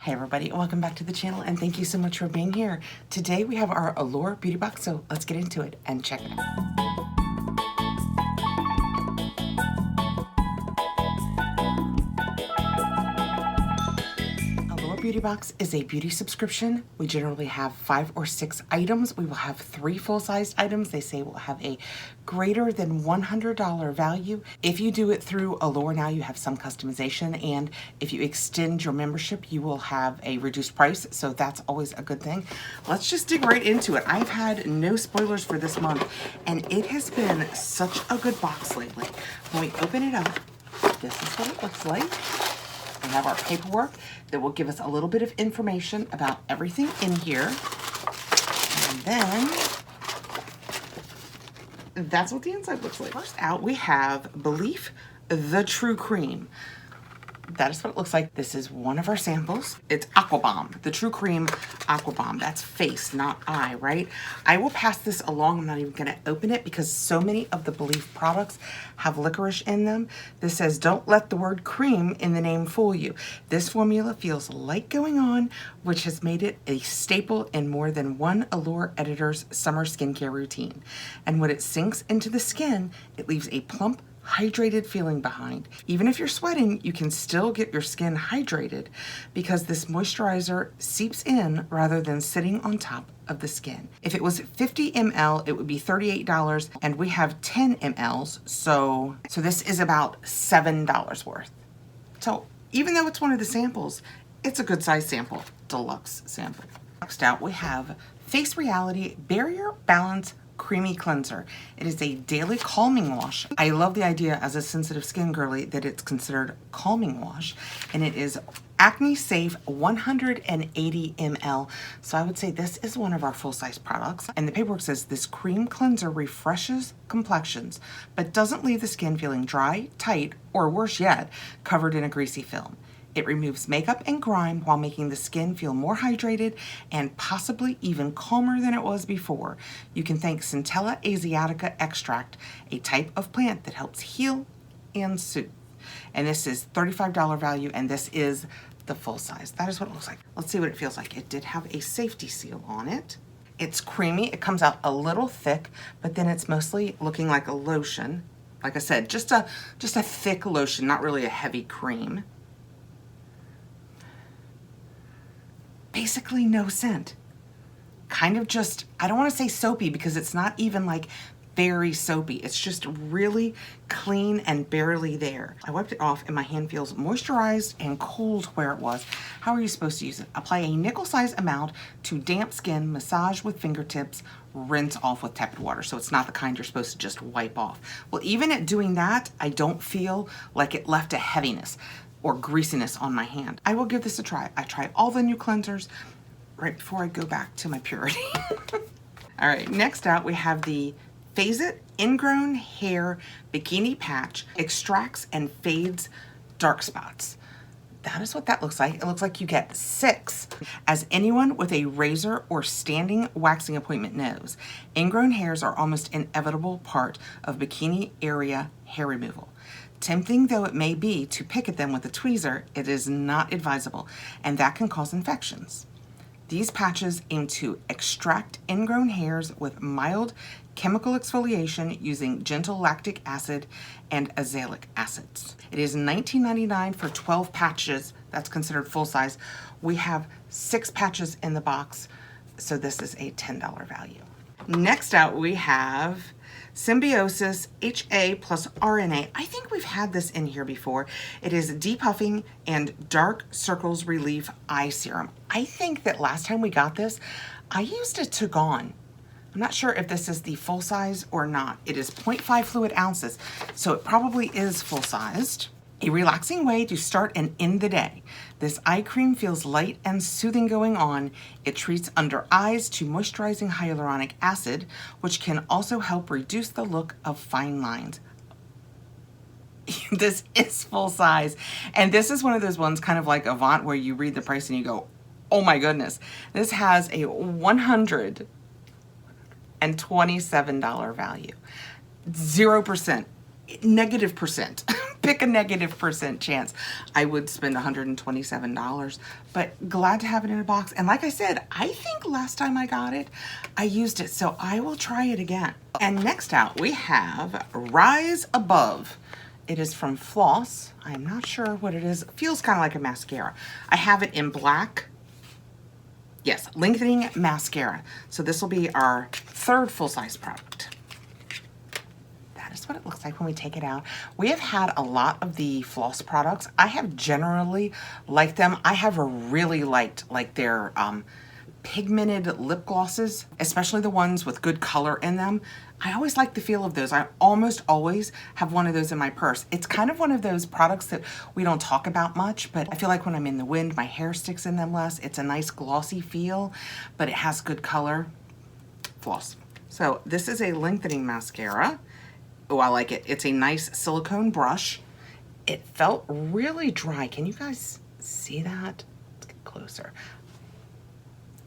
Hey everybody, welcome back to the channel and thank you so much for being here. Today we have our Allure Beauty Box, so let's get into it and check it out. Allure Beauty Box is a beauty subscription. We generally have 5 or 6 items. We will have 3 full-sized items. They say we'll have a greater than $100 value. If you do it through Allure now, you have some customization, and if you extend your membership, you will have a reduced price, so that's always a good thing. Let's just dig right into it. I've had no spoilers for this month, and it has been such a good box lately. When we open it up, this is what it looks like. We have our paperwork that will give us a little bit of information about everything in here. And then that's what the inside looks like. First out, we have Belief the True Cream. That is what it looks like. This is one of our samples. It's Aqua Bomb, the True Cream Aqua Bomb. That's face, not eye, right? I will pass this along. I'm not even gonna open it because so many of the Belief products have licorice in them. This says, don't let the word cream in the name fool you. This formula feels light going on, which has made it a staple in more than one Allure editor's summer skincare routine. And when it sinks into the skin, it leaves a plump, hydrated feeling behind. Even if you're sweating, you can still get your skin hydrated because this moisturizer seeps in rather than sitting on top of the skin. If it was 50 ml, it would be $38, and we have 10 mLs, so this is about $7 worth. So even though it's one of the samples, it's a good size sample, deluxe sample. Next out, we have Face Reality Barrier Balance Creamy Cleanser. It is a daily calming wash. I love the idea as a sensitive skin girly that it's considered calming wash, and it is acne safe 180 ml. So I would say this is one of our full-size products. And the paperwork says this cream cleanser refreshes complexions, but doesn't leave the skin feeling dry, tight, or worse yet, covered in a greasy film. It removes makeup and grime while making the skin feel more hydrated and possibly even calmer than it was before. You can thank Centella asiatica extract, a type of plant that helps heal and soothe. And this is $35 value, and this is the full size. That is what it looks like. Let's see what it feels like. It did have a safety seal on it. It's creamy. It comes out a little thick, but then it's mostly looking like a lotion. Like I said, just a thick lotion, not really a heavy cream. Basically no scent. Kind of just, I don't want to say soapy because it's not even like very soapy. It's just really clean and barely there. I wiped it off and my hand feels moisturized and cold where it was. How are you supposed to use it? Apply a nickel-size amount to damp skin, massage with fingertips, rinse off with tepid water. So it's not the kind you're supposed to just wipe off. Well, even at doing that, I don't feel like it left a heaviness or greasiness on my hand. I will give this a try. I try all the new cleansers right before I go back to my purity. All right, next out we have the Phase It Ingrown Hair Bikini Patch. Extracts and fades dark spots. That is what that looks like. It looks like you get 6. As anyone with a razor or standing waxing appointment knows, ingrown hairs are almost an inevitable part of bikini area hair removal. Tempting though it may be to pick at them with a tweezer, it is not advisable, and that can cause infections. These patches aim to extract ingrown hairs with mild chemical exfoliation using gentle lactic acid and azelaic acids. It is $19.99 for 12 patches. That's considered full size. We have 6 patches in the box, so this is a $10 value. Next out we have Symbiosis HA plus RNA. I think we've had this in here before. It is depuffing and dark circles relief eye serum. I think that last time we got this, I used it to Gone. I'm not sure if this is the full size or not. It is 0.5 fluid ounces, so it probably is full sized. A relaxing way to start and end the day. This eye cream feels light and soothing going on. It treats under eyes to moisturizing hyaluronic acid, which can also help reduce the look of fine lines. This is full size. And this is one of those ones kind of like Avant where you read the price and you go, oh my goodness. This has a $127 value. 0%, negative percent pick a negative % chance, I would spend $127, but glad to have it in a box. And like I said, I think last time I got it, I used it, so I will try it again. And next out, we have Rise Above. It is from Floss. I'm not sure what it is. It feels kind of like a mascara. I have it in black. Yes, lengthening mascara. So this will be our third full-size product. That is what it looks like when we take it out. We have had a lot of the Floss products. I have generally liked them. I have really liked like their pigmented lip glosses, especially the ones with good color in them. I always like the feel of those. I almost always have one of those in my purse. It's kind of one of those products that we don't talk about much, but I feel like when I'm in the wind, my hair sticks in them less. It's a nice glossy feel, but it has good color. Floss. So this is a lengthening mascara. Oh, I like it. It's a nice silicone brush. It felt really dry. Can you guys see that? Let's get closer.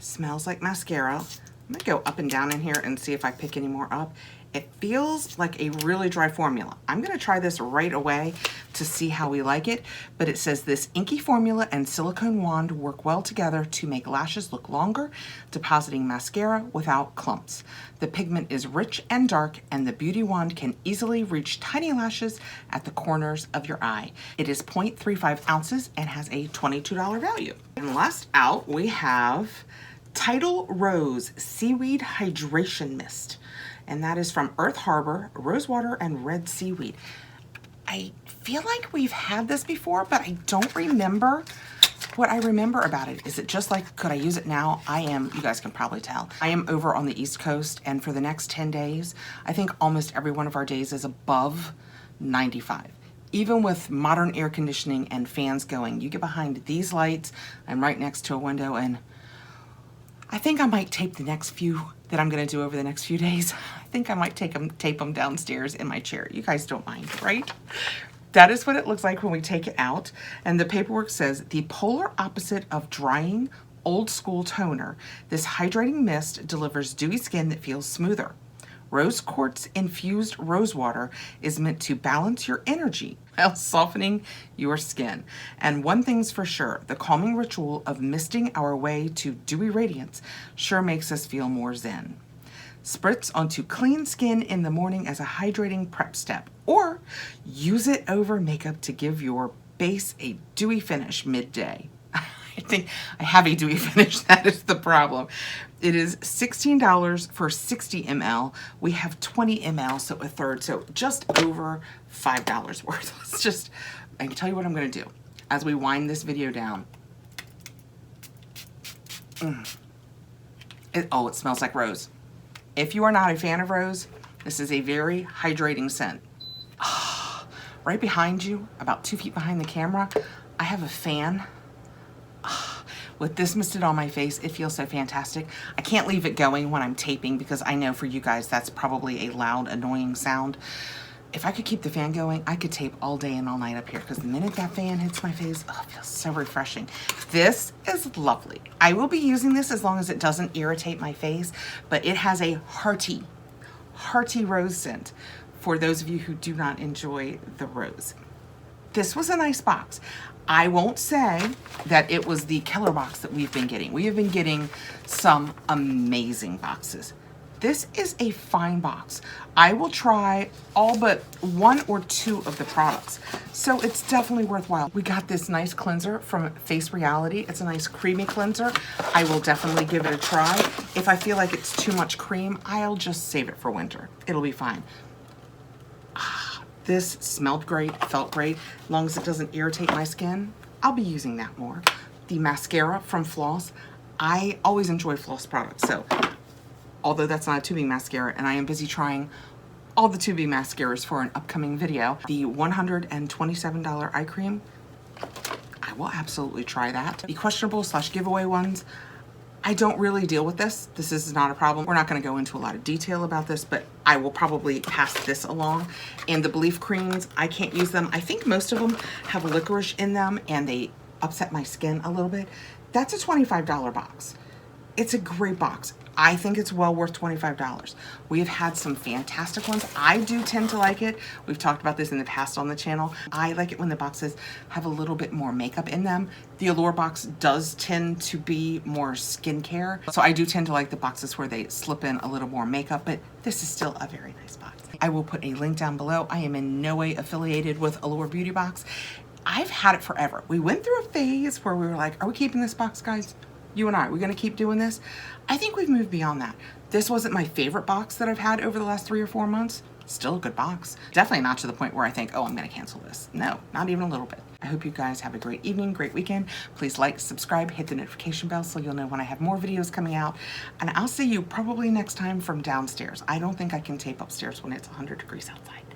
Smells like mascara. I'm gonna go up and down in here and see if I pick any more up. It feels like a really dry formula. I'm gonna try this right away to see how we like it, but it says this inky formula and silicone wand work well together to make lashes look longer, depositing mascara without clumps. The pigment is rich and dark, and the beauty wand can easily reach tiny lashes at the corners of your eye. It is 0.35 ounces and has a $22 value. And last out, we have Tidal Rose Seaweed Hydration Mist, and that is from Earth Harbor, Rosewater, and Red Seaweed. I feel like we've had this before, but I don't remember what I remember about it. Is it just like, could I use it now? You guys can probably tell, I am over on the East Coast, and for the next 10 days, I think almost every one of our days is above 95. Even with modern air conditioning and fans going, you get behind these lights, I'm right next to a window, and I think I might tape the next few that I'm gonna do over the next few days. I think I might tape them downstairs in my chair. You guys don't mind, right? That is what it looks like when we take it out. And the paperwork says, the polar opposite of drying, old school toner, this hydrating mist delivers dewy skin that feels smoother. Rose quartz infused rose water is meant to balance your energy while softening your skin. And one thing's for sure, the calming ritual of misting our way to dewy radiance sure makes us feel more zen. Spritz onto clean skin in the morning as a hydrating prep step, or use it over makeup to give your base a dewy finish midday. I think I have a dewy finish, that is the problem. It is $16 for 60 ml. We have 20 ml, so a third, so just over $5 worth. I can tell you what I'm gonna do. As we wind this video down, it smells like rose. If you are not a fan of rose, this is a very hydrating scent. Right behind you, about 2 feet behind the camera, I have a fan. With this misted on my face, it feels so fantastic. I can't leave it going when I'm taping because I know for you guys that's probably a loud, annoying sound. If I could keep the fan going, I could tape all day and all night up here because the minute that fan hits my face, it feels so refreshing. This is lovely. I will be using this as long as it doesn't irritate my face, but it has a hearty rose scent for those of you who do not enjoy the rose. This was a nice box. I won't say that it was the killer box that we've been getting. We have been getting some amazing boxes. This is a fine box. I will try all but 1 or 2 of the products, so it's definitely worthwhile. We got this nice cleanser from Face Reality. It's a nice creamy cleanser. I will definitely give it a try. If I feel like it's too much cream, I'll just save it for winter. It'll be fine. This smelled great, felt great. As long as it doesn't irritate my skin, I'll be using that more. The mascara from Floss. I always enjoy Floss products, so although that's not a tubing mascara, and I am busy trying all the tubing mascaras for an upcoming video, the $127 eye cream, I will absolutely try that. The questionable / giveaway ones, I don't really deal with this. This is not a problem. We're not gonna go into a lot of detail about this, but I will probably pass this along. And the Belief creams, I can't use them. I think most of them have licorice in them and they upset my skin a little bit. That's a $25 box. It's a great box. I think it's well worth $25. We have had some fantastic ones. I do tend to like it. We've talked about this in the past on the channel. I like it when the boxes have a little bit more makeup in them. The Allure box does tend to be more skincare. So I do tend to like the boxes where they slip in a little more makeup, but this is still a very nice box. I will put a link down below. I am in no way affiliated with Allure Beauty Box. I've had it forever. We went through a phase where we were like, are we keeping this box, guys? You and I, are we gonna keep doing this? I think we've moved beyond that. This wasn't my favorite box that I've had over the last 3 or 4 months. Still a good box. Definitely not to the point where I think, oh, I'm gonna cancel this. No, not even a little bit. I hope you guys have a great evening, great weekend. Please like, subscribe, hit the notification bell so you'll know when I have more videos coming out. And I'll see you probably next time from downstairs. I don't think I can tape upstairs when it's 100 degrees outside.